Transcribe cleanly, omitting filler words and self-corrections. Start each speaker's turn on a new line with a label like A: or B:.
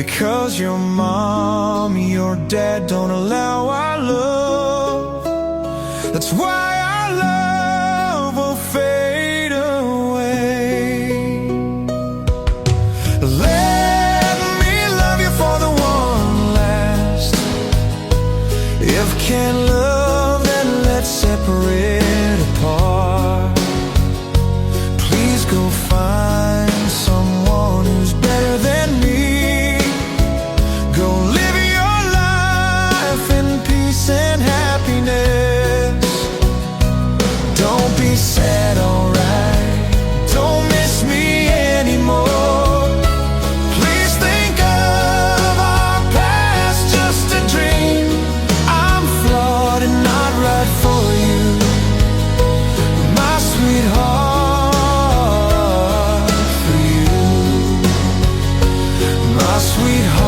A: Because your mom, your dad don't allow our love. That's why our love will fade away. Let me love you for the one last. If can't love, then let's separate apart. Please go find someone who's better than me. Go live your life in peace and happiness. Don't be sad, alright? Don't miss me anymore. Please think of our past, just a dream. I'm flawed and not right for you, my sweetheart, for you, my sweetheart.